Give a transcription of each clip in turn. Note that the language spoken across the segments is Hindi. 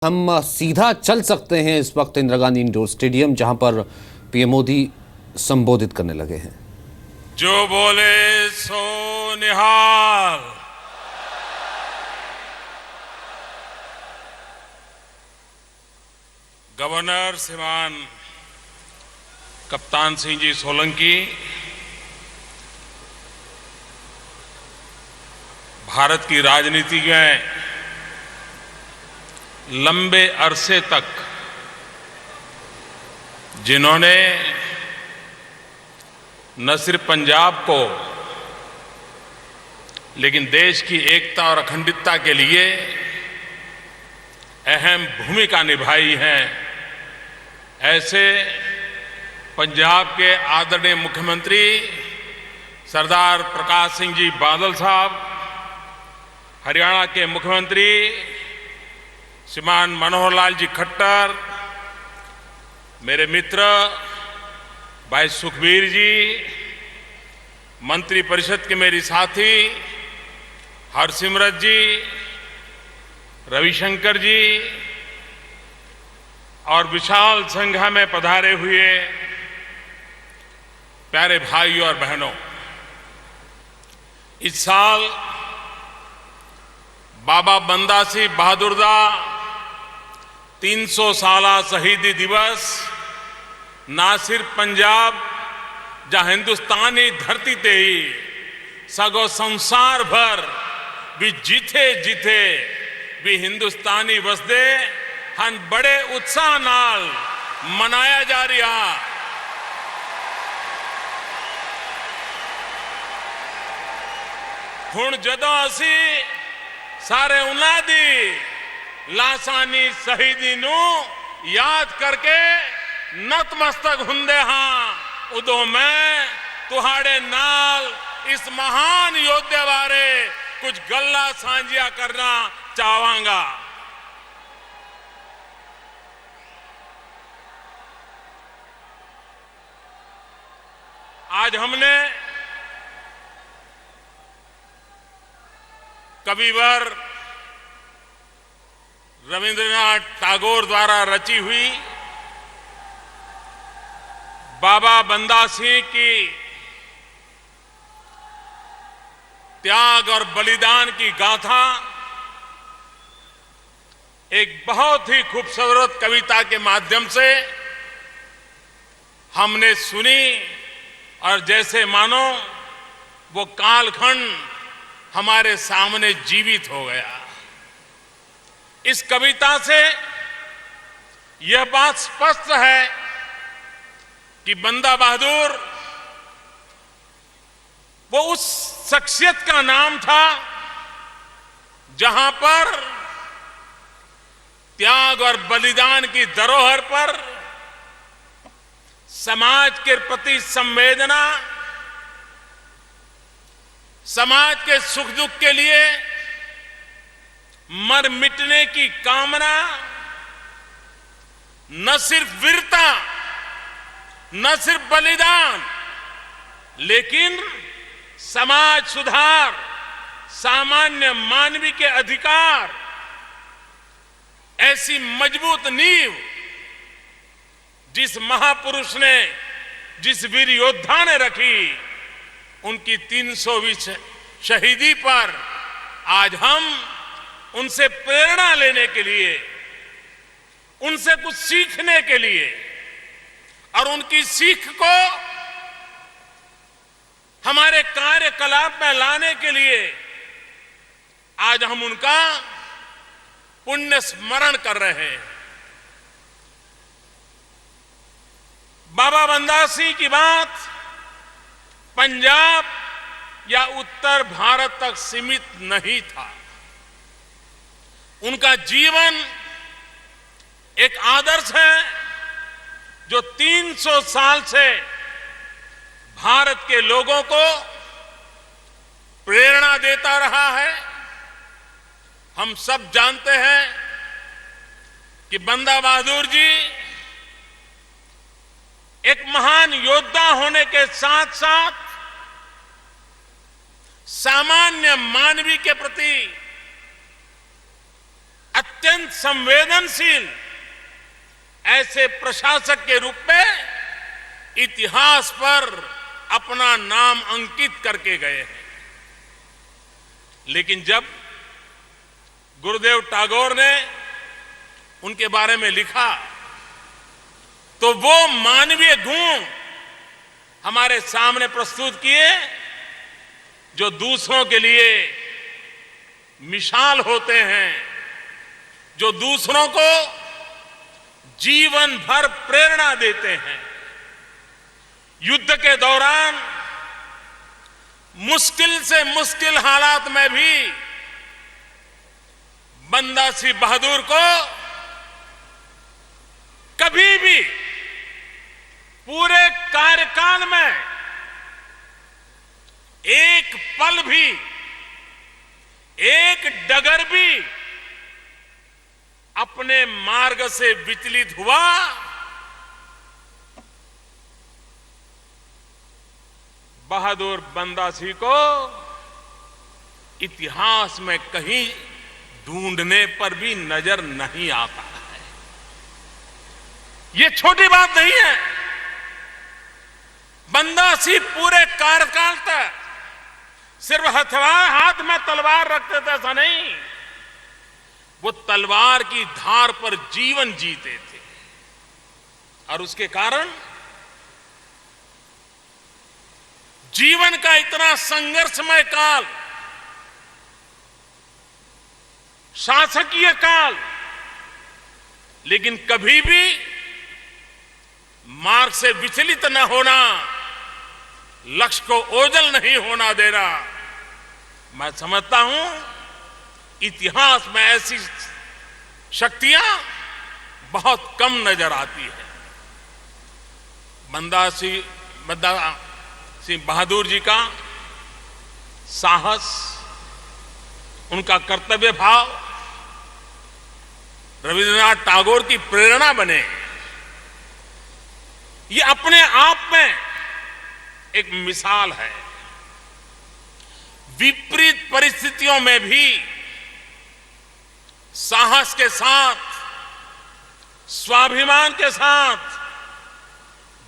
हम सीधा चल सकते हैं इस वक्त इंदिरा गांधी इंडोर स्टेडियम, जहां पर पीएम मोदी संबोधित करने लगे हैं। जो बोले सो निहाल। गवर्नर श्रीमान कप्तान सिंह जी सोलंकी, भारत की राजनीति में लंबे अरसे तक जिन्होंने न सिर्फ पंजाब को लेकिन देश की एकता और अखंडता के लिए अहम भूमिका निभाई है, ऐसे पंजाब के आदरणीय मुख्यमंत्री सरदार प्रकाश सिंह जी बादल साहब, हरियाणा के मुख्यमंत्री श्रीमान मनोहर लाल जी खट्टर, मेरे मित्र भाई सुखबीर जी, मंत्री परिषद के मेरी साथी हरसिमरत जी, रविशंकर जी और विशाल संख्या में पधारे हुए प्यारे भाइयों और बहनों, इस साल बाबा बंदा सिंह बहादुर दा 300 साला शहीदी दिवस ना सिर्फ पंजाब जहां हिंदुस्तानी धरती ते ही सगो संसार भर भी जिथे जिथे भी हिंदुस्तानी वसदे हन बड़े उत्साह नाल मनाया जा रहा। हुण जदों असी सारे उन्हां दी लासानी शहीदी नू याद करके नतमस्तक हुंदे हां, उदों मैं तुहाड़े नाल इस महान योद्धे बारे कुछ गल्लां सांझिया करना चाहांगा। आज हमने कविवर रविंद्रनाथ टैगोर द्वारा रची हुई बाबा बंदा सिंह की त्याग और बलिदान की गाथा एक बहुत ही खूबसूरत कविता के माध्यम से हमने सुनी और जैसे मानो वो कालखंड हमारे सामने जीवित हो गया। इस कविता से यह बात स्पष्ट है कि बंदा बहादुर वो उस शख्सियत का नाम था जहां पर त्याग और बलिदान की धरोहर पर समाज के प्रति संवेदना, समाज के सुख दुख के लिए मर मिटने की कामना, न सिर्फ वीरता, न सिर्फ बलिदान, लेकिन समाज सुधार, सामान्य मानवीय के अधिकार, ऐसी मजबूत नींव जिस महापुरुष ने, जिस वीर योद्धा ने रखी, उनकी 300वीं शहीदी पर आज हम उनसे प्रेरणा लेने के लिए, उनसे कुछ सीखने के लिए और उनकी सीख को हमारे कार्यकलाप में लाने के लिए आज हम उनका पुण्य स्मरण कर रहे हैं। बाबा बंदा सिंह की बात पंजाब या उत्तर भारत तक सीमित नहीं था। उनका जीवन एक आदर्श है जो 300 साल से भारत के लोगों को प्रेरणा देता रहा है। हम सब जानते हैं कि बंदा बहादुर जी एक महान योद्धा होने के साथ साथ सामान्य मानवीय के प्रति अत्यंत संवेदनशील ऐसे प्रशासक के रूप में इतिहास पर अपना नाम अंकित करके गए हैं। लेकिन जब गुरुदेव टैगोर ने उनके बारे में लिखा तो वो मानवीय गुण हमारे सामने प्रस्तुत किए जो दूसरों के लिए मिसाल होते हैं, जो दूसरों को जीवन भर प्रेरणा देते हैं। युद्ध के दौरान मुश्किल से मुश्किल हालात में भी बंदा सिंह बहादुर को कभी भी पूरे कार्यकाल में एक पल भी, एक डगर भी अपने मार्ग से विचलित हुआ बहादुर बंदा सिंह को इतिहास में कहीं ढूंढने पर भी नजर नहीं आता है। ये छोटी बात नहीं है। बंदा सिंह पूरे कार्यकाल तक सिर्फ हथियार हाथ में तलवार रखते थे, ऐसा नहीं, वो तलवार की धार पर जीवन जीते थे। और उसके कारण जीवन का इतना संघर्षमय काल, शासकीय काल, लेकिन कभी भी मार्ग से विचलित न होना, लक्ष्य को ओझल नहीं होना देना। मैं समझता हूं इतिहास में ऐसी शक्तियां बहुत कम नजर आती है। बंदा सिंह बहादुर जी का साहस, उनका कर्तव्य भाव रविंद्रनाथ टैगोर की प्रेरणा बने, ये अपने आप में एक मिसाल है। विपरीत परिस्थितियों में भी साहस के साथ, स्वाभिमान के साथ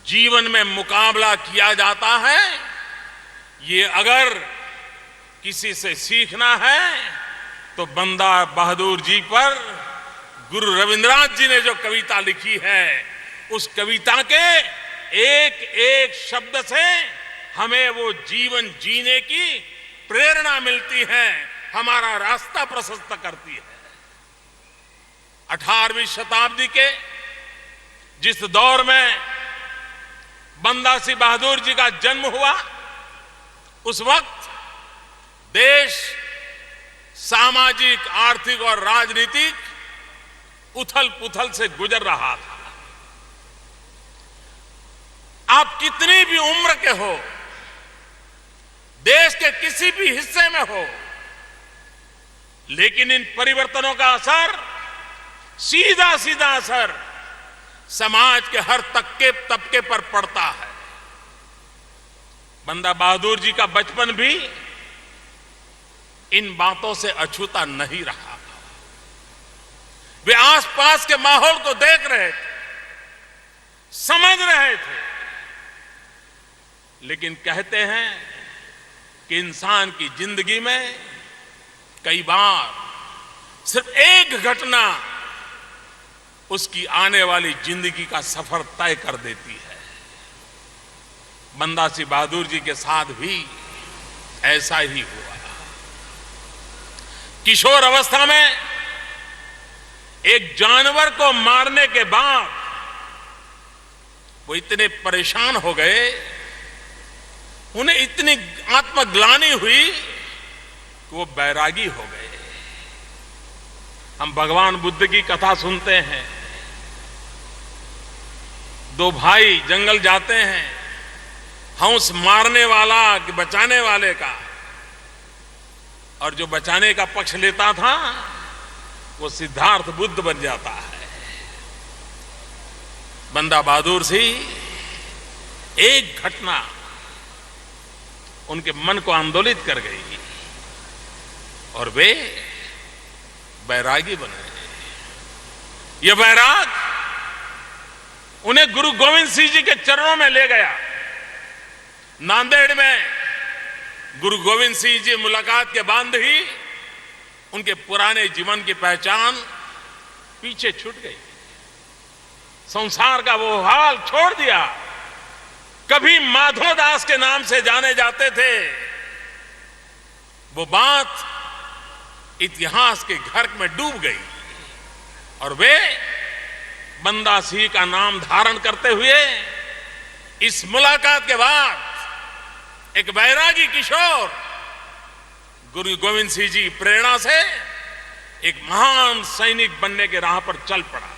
जीवन में मुकाबला किया जाता है। ये अगर किसी से सीखना है तो बंदा बहादुर जी पर गुरु रविंद्रनाथ जी ने जो कविता लिखी है, उस कविता के एक एक शब्द से हमें वो जीवन जीने की प्रेरणा मिलती है, हमारा रास्ता प्रशस्त करती है। 18वीं शताब्दी के जिस दौर में बंदा सिंह बहादुर जी का जन्म हुआ, उस वक्त देश सामाजिक, आर्थिक और राजनीतिक उथल पुथल से गुजर रहा था। आप कितनी भी उम्र के हो, देश के किसी भी हिस्से में हो, लेकिन इन परिवर्तनों का असर, सीधा सीधा असर समाज के हर तबके पर पड़ता है। बंदा बहादुर जी का बचपन भी इन बातों से अछूता नहीं रहा। वे आसपास के माहौल को देख रहे थे, समझ रहे थे, लेकिन कहते हैं कि इंसान की जिंदगी में कई बार सिर्फ एक घटना उसकी आने वाली जिंदगी का सफर तय कर देती है। बंदा सिंह बहादुर जी के साथ भी ऐसा ही हुआ। किशोर अवस्था में एक जानवर को मारने के बाद वो इतने परेशान हो गए, उन्हें इतनी आत्मग्लानि हुई कि वो बैरागी हो गए। हम भगवान बुद्ध की कथा सुनते हैं, दो भाई जंगल जाते हैं, हंस मारने वाला कि बचाने वाले का, और जो बचाने का पक्ष लेता था वो सिद्धार्थ बुद्ध बन जाता है। बंदा बहादुर सिंह एक घटना उनके मन को आंदोलित कर गई और वे बैरागी बन गए। यह वैराग उन्हें गुरु गोविंद सिंह जी के चरणों में ले गया। नांदेड़ में गुरु गोविंद सिंह जी मुलाकात के बाद ही उनके पुराने जीवन की पहचान पीछे छूट गई। संसार का वो हाल छोड़ दिया। कभी माधोदास के नाम से जाने जाते थे, वो बात इतिहास के घर में डूब गई और वे बंदा सिंह का नाम धारण करते हुए इस मुलाकात के बाद एक बैरागी किशोर गुरु गोविंद सिंह जी की प्रेरणा से एक महान सैनिक बनने के राह पर चल पड़ा।